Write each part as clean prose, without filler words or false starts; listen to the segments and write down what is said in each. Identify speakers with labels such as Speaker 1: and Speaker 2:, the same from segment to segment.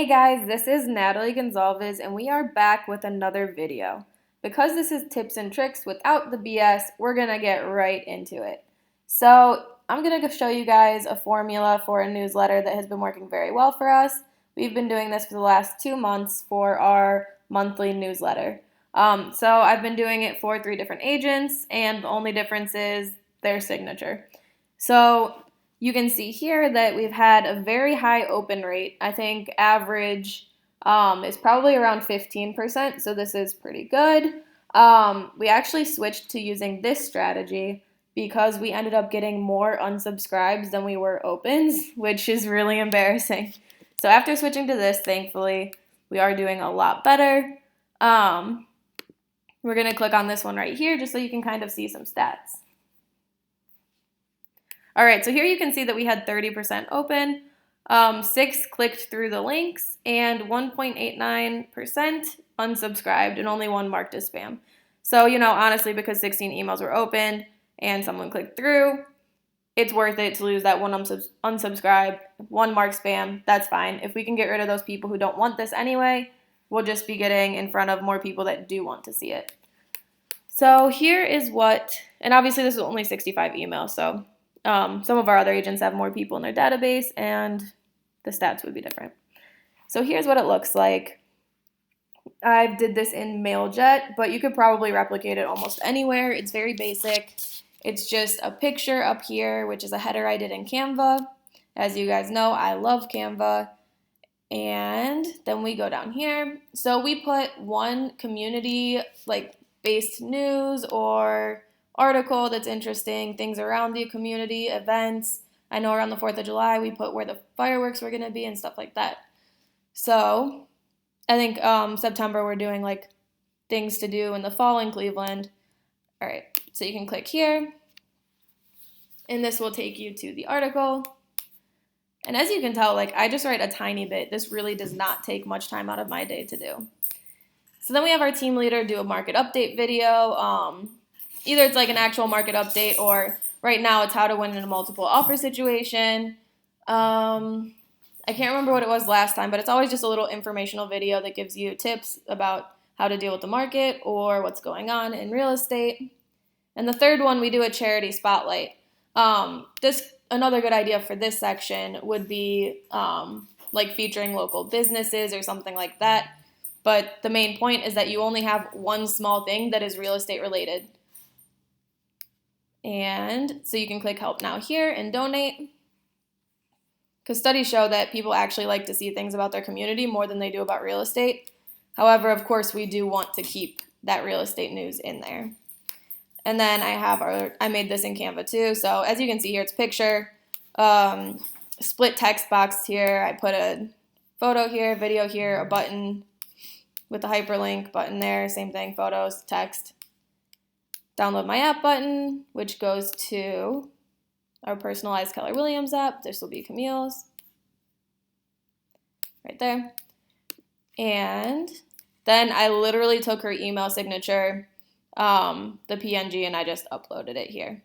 Speaker 1: Hey guys, this is Natalie Gonzalez and we are back with another video. Because this is tips and tricks without the BS, we're going to get right into it. So I'm going to show you guys a formula for a newsletter that has been working very well for us. We've been doing this for the last 2 months for our monthly newsletter. So I've been doing it for 3 different agents and the only difference is their signature. So you can see here that we've had a very high open rate. I think average is probably around 15%, so this is pretty good. We actually switched to using this strategy because we ended up getting more unsubscribes than we were opens, which is really embarrassing. So after switching to this, thankfully, we are doing a lot better. We're going to click on this one right here just so you can kind of see some stats. All right, so here you can see that we had 30% open, 6 clicked through the links, and 1.89% unsubscribed, and only 1 marked as spam. So, honestly, because 16 emails were opened and someone clicked through, it's worth it to lose that 1 unsubscribe, 1 marked spam. That's fine. If we can get rid of those people who don't want this anyway, we'll just be getting in front of more people that do want to see it. So here is what, and obviously this is only 65 emails, so some of our other agents have more people in their database and the stats would be different. So here's what it looks like. I did this in MailJet, but you could probably replicate it almost anywhere. It's very basic. It's just a picture up here, which is a header I did in Canva. As you guys know, I love Canva. And then we go down here. So we put one community, based news or article that's interesting, things around the community, events. I know around the 4th of July we put where the fireworks were going to be and stuff like that. So I think September we're doing things to do in the fall in Cleveland. All right, so you can click here and this will take you to the article. And as you can tell, I just write a tiny bit. This really does not take much time out of my day to do. So then we have our team leader do a market update video. Either it's an actual market update or right now it's how to win in a multiple offer situation. I can't remember what it was last time, but it's always just a little informational video that gives you tips about how to deal with the market or what's going on in real estate. And the third one, we do a charity spotlight. Another good idea for this section would be featuring local businesses or something like that. But the main point is that you only have one small thing that is real estate related. And so you can click help now here and donate. Because studies show that people actually like to see things about their community more than they do about real estate. However, of course, we do want to keep that real estate news in there. And then I made this in Canva too. So as you can see here, it's picture, split text box here. I put a photo here, video here, a button with a hyperlink button there. Same thing, photos, text. Download my app button, which goes to our personalized Keller Williams app. This will be Camille's. Right there. And then I literally took her email signature, the PNG, and I just uploaded it here.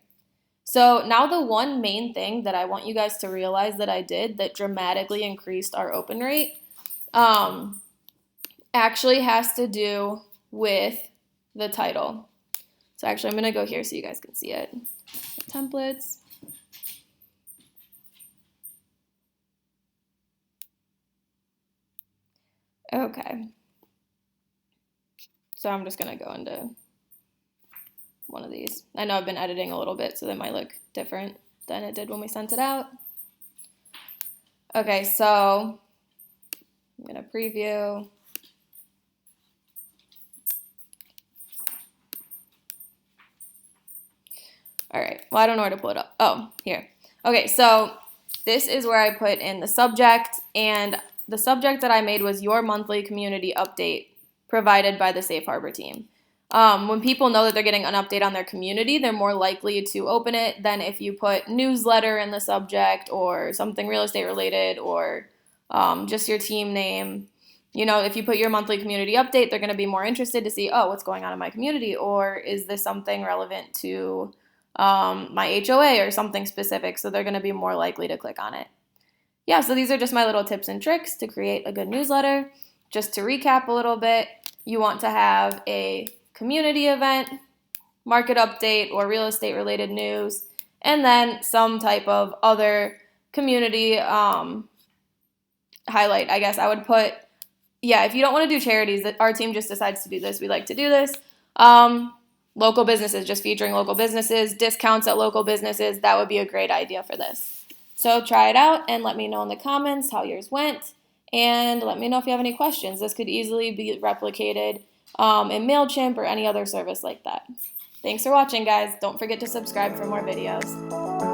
Speaker 1: So now the one main thing that I want you guys to realize that I did that dramatically increased our open rate actually has to do with the title. So actually I'm going to go here so you guys can see it. Templates. Okay. So I'm just going to go into one of these. I know I've been editing a little bit, so they might look different than it did when we sent it out. Okay, so I'm going to preview. All right, well, I don't know where to pull it up. Oh, here. Okay, so this is where I put in the subject, and the subject that I made was your monthly community update provided by the Safe Harbor team. When people know that they're getting an update on their community, they're more likely to open it than if you put newsletter in the subject or something real estate related or just your team name. If you put your monthly community update, they're going to be more interested to see, oh, what's going on in my community, or is this something relevant to my HOA or something specific, so they're going to be more likely to click on it. yeah, so these are just my little tips and tricks to create a good newsletter. Just to recap a little bit, you want to have a community event, market update, or real estate related news, and then some type of other community highlight. I guess I would put, yeah, if you don't want to do charities, that our team just decides to do this. We like to do this. Local businesses, just featuring local businesses, discounts at local businesses. That would be a great idea for this. So try it out and let me know in the comments how yours went. And let me know if you have any questions. This could easily be replicated in MailChimp or any other service like that. Thanks for watching, guys. Don't forget to subscribe for more videos.